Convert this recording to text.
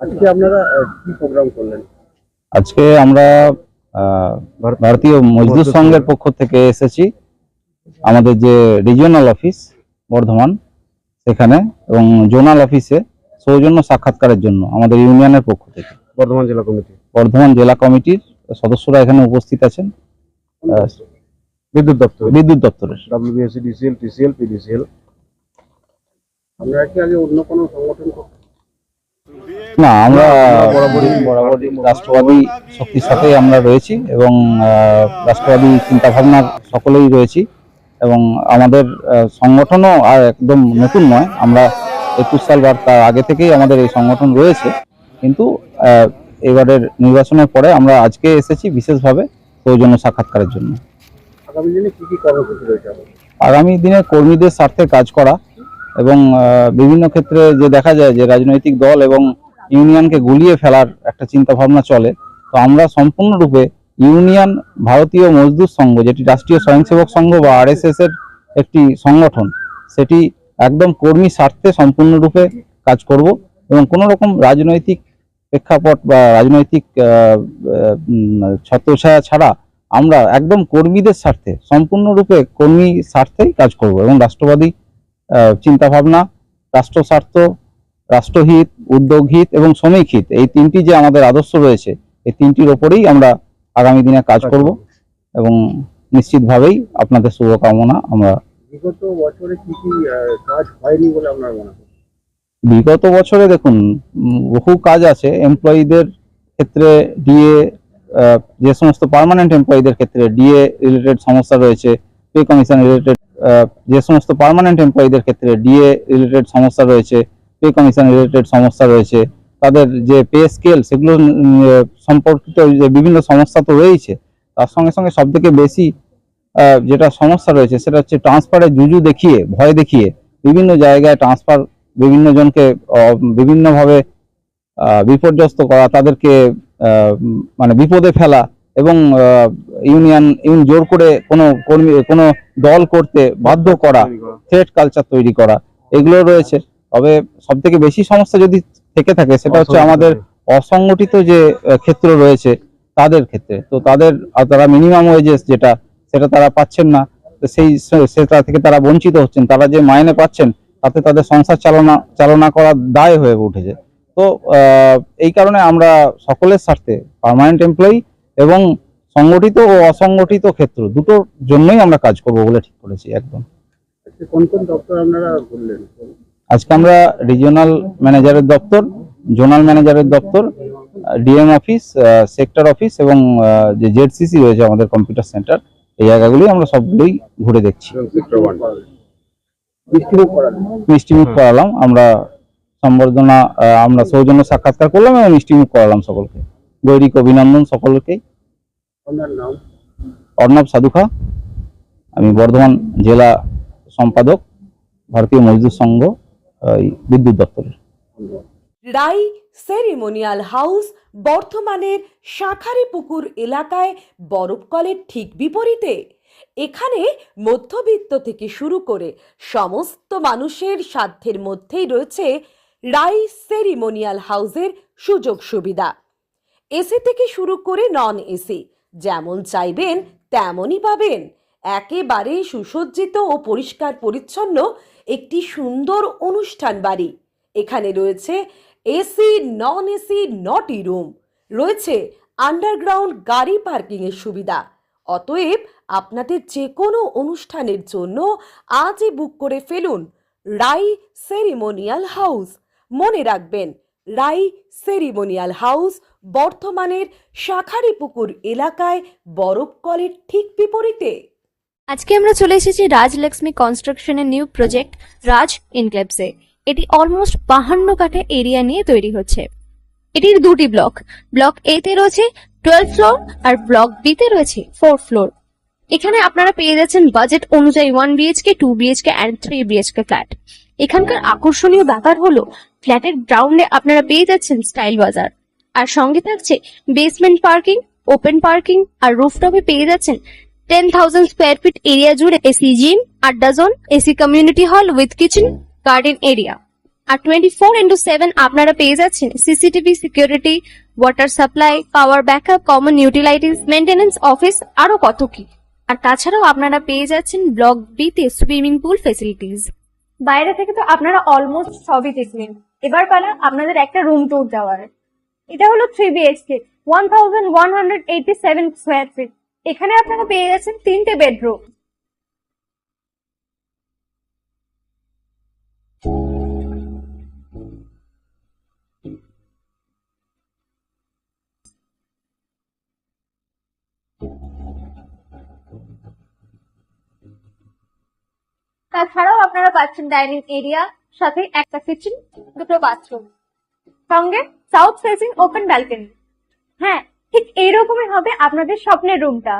আজকে আপনারা কি প্রোগ্রাম করলেন? আজকে আমরা ভারতীয় মজদুর সংঘের পক্ষ থেকে এসেছি আমাদের যে রিজিওনাল অফিস বর্ধমান সেখানে এবং জোনাল অফিসে সৌজন্য সাক্ষাৎকারের জন্য আমাদের ইউনিয়নের পক্ষ থেকে বর্ধমান জেলা কমিটির সদস্যরা এখানে উপস্থিত আছেন। বিদ্যুৎ দপ্তরের WBSC, DCL, TCL, PDCL। আপনারা কি আগে অন্য কোনো সংগঠন? না, আমরা বরাবরই রাষ্ট্রবাদী শক্তির সাথেই আমরা রয়েছি এবং রাষ্ট্রবাদী চিন্তাভাবনার সকলেই রয়েছি এবং আমাদের সংগঠনও আর একদম নতুন নয়। আমরা 21 সাল বা তার আগে থেকেই আমাদের এই সংগঠন রয়েছে, কিন্তু এবারের নির্বাচনের পরে আমরা আজকে এসেছি বিশেষভাবে সৌজন্য সাক্ষাৎকারের জন্য। আগামী দিনে কি কি কর্মসূচি রয়েছে? আগামী দিনে কর্মীদের স্বার্থে কাজ করা এবং বিভিন্ন ক্ষেত্রে যে দেখা যায় যে রাজনৈতিক দল এবং ইউনিয়নকে গুলিয়ে ফেলার একটা চিন্তা ভাবনা চলে, তো আমরা সম্পূর্ণরূপে ইউনিয়ন ভারতীয় মজদুর সংঘ, যেটি রাষ্ট্রীয় স্বয়ংসেবক সংঘ বা RSS এর একটি সংগঠন, সেটি একদম কর্মী স্বার্থে সম্পূর্ণরূপে কাজ করব এবং কোনো রকম রাজনৈতিক প্রেক্ষাপট বা রাজনৈতিক ছত্রছায়া ছাড়া আমরা একদম কর্মীদের স্বার্থে সম্পূর্ণরূপে কর্মী স্বার্থেই কাজ করব এবং রাষ্ট্রবাদী চিন্তা ভাবনা, রাষ্ট্র স্বার্থ, রাষ্ট্রহিত, উদ্যোগ হিত এবং শ্রমিক হিত, এই তিনটি যে আমাদের আদর্শ রয়েছে, এই তিনটির ওপরেই আমরা আগামী দিনে কাজ করব এবং নিশ্চিতভাবেই আপনাদের শুভকামনা। আমরা বিগত বছরে কি কি কাজ হয়নি বলে আপনারা মনে করেন? বিগত বছরে দেখুন বহু কাজ আছে। এমপ্লয়ীদের ক্ষেত্রে ডিএ, যে সমস্ত পার্মানেন্ট এমপ্লয়ীদের ক্ষেত্রে ডিএ রিলেটেড সমস্যা রয়েছে, পে কমিশন রিলেটেড যে সমস্ত পার্মানেন্ট এমপ্লয়ীদের ক্ষেত্রে ডিএ রিলেটেড সমস্যা রয়েছে, পে কমিশন রিলেটেড সমস্যা রয়েছে, তাদের যে পে স্কেল সেগুলো সম্পর্কিত যে বিভিন্ন সমস্যা তো রয়েছে। তার সঙ্গে সঙ্গে সব থেকে বেশি যেটা সমস্যা রয়েছে সেটা হচ্ছে ট্রান্সফারের জুজু দেখিয়ে, ভয় দেখিয়ে বিভিন্ন জায়গায় ট্রান্সফার বিভিন্ন জনকে বিভিন্নভাবে বিপর্যস্ত করা, তাদেরকে মানে বিপদে ফেলা এবং ইউনিয়ন জোর করে কোনো দল করতে বাধ্য করা, থ্রেট কালচার তৈরি করা, এগুলো রয়েছে। তবে সব থেকে বেশি সমস্যা যদি থেকে থাকে সেটা হচ্ছে আমাদের অসংগঠিত যে ক্ষেত্র রয়েছে তাদের ক্ষেত্রে। তো তারা মিনিমাম ওয়েজেস যেটা সেটা তারা পাচ্ছেন না, সেটা থেকে তারা বঞ্চিত হচ্ছেন। তারা যে মাইনে পাচ্ছেন তাতে তাদের সংসার চালনা করার দায় হয়ে উঠেছে। তো এই কারণে আমরা সকলের স্বার্থে পার্মানেন্ট এমপ্লয়ি এবং সংগঠিত ও অসংগঠিত ক্ষেত্র দুটোর জন্যই আমরা কাজ করব বলে ঠিক করেছি একদম। কোন কোন দপ্তর আপনারা বললেন? আজকে আমরা রিজিওনাল ম্যানেজারের দপ্তর, জোনাল ম্যানেজারের দপ্তর, ডিএম অফিস, সেক্টর অফিস এবং যে ZCC রয়েছে আমাদের কম্পিউটার সেন্টার, এই জায়গাগুলি আমরা সবগুলোই ঘুরে দেখছি। মিষ্টিমুখ করালাম আমরা, সম্বর্ধনা, আমরা সৌজন্য সাক্ষাৎকার করলাম এবং মিষ্টিমুখ করালাম সকলকে। গৈরিক অভিনন্দন সকলকেই। অর্ণব সাধুখা, আমি বর্ধমান জেলা সম্পাদক, ভারতীয় মজদুর সংঘ, বিদ্যুৎ দপ্তরের। রাই সেরিমোনিয়াল হাউস বর্ধমানের শাঁখারীপুকুর এলাকায় বরফকলের ঠিক বিপরীতে। এখানে মধ্যবিত্ত থেকে শুরু করে সমস্ত মানুষের সাধ্যের মধ্যেই রয়েছে রাই সেরিমোনিয়াল হাউসের সুযোগ সুবিধা। এসি থেকে শুরু করে নন এসি যেমন চাইবেন তেমনই পাবেন। একেবারে সুসজ্জিত ও পরিষ্কার পরিচ্ছন্ন একটি সুন্দর অনুষ্ঠান বাড়ি। এখানে রয়েছে এসি, নন এসি, নটি রুম, রয়েছে আন্ডারগ্রাউন্ড গাড়ি পার্কিং এর সুবিধা। অতএব আপনাদের যে কোনো অনুষ্ঠানের জন্য আজই বুক করে ফেলুন রাই সেরিমোনিয়াল হাউস। মনে রাখবেন, রাই সেরিমোনিয়াল হাউস বর্ধমানের শাঁখারীপুকুর এলাকায় বরফকলের ঠিক বিপরীতে। আজকে আমরা চলে এসেছি রাজলক্ষ্মী কনস্ট্রাকশনের নিউ প্রজেক্ট রাজ ইনক্লেভসে। এটি অলমোস্ট 52 কাঠা এরিয়া নিয়ে তৈরি হচ্ছে। এটির দুটি ব্লক এ তে রয়েছে 12 ফ্লোর আর ব্লক বি তে রয়েছে 4 ফ্লোর। এখানে আপনারা পেয়ে যাচ্ছেন বাজেট অনুযায়ী 1 BHK, 2 BHK and 3 BHK flat. এখানকার আকর্ষণীয় ব্যাপার হলো ফ্ল্যাটের গ্রাউন্ডে আপনারা পেয়ে যাচ্ছেন স্টাইল বাজার, আর সঙ্গে থাকছে বেসমেন্ট পার্কিং, ওপেন পার্কিং, আর রুফটপে পেয়ে যাচ্ছেন 10,000 স্কোয়ার ফিট এরিয়া জুড়ে এসি জিম, আড্ডা zone, AC community hall with kitchen, garden area. আর 24/7 আপনারা পেয়ে যাচ্ছেন CCTV security, water supply, power backup, common utilities, maintenance office, আরো কত কি। আর তাছাড়াও আপনারা পেয়ে যাচ্ছেন ব্লক বি তে সুইমিং পুল ফেসিলিটিস। বাইরে থেকে তো আপনারা অলমোস্ট সবই দেখলেন, এবার পালা আপনাদের একটা রুম ট্যুর দেওয়ার। এটা হলো 3 BHK, 1187 স্কোয়ার ফিট। এখানে আপনারা পেয়ে যাচ্ছেন 3টে বেডরুম। তাছাড়াও আপনারা পাচ্ছেন ডাইনিং এরিয়া, সাথে একটা কিচেন, দুটো বাথরুম, সঙ্গে সাউথ ফেসিং ওপেন ব্যালকনি। হ্যাঁ, ঠিক এইরকমই হবে আপনাদের স্বপ্নের রুমটা।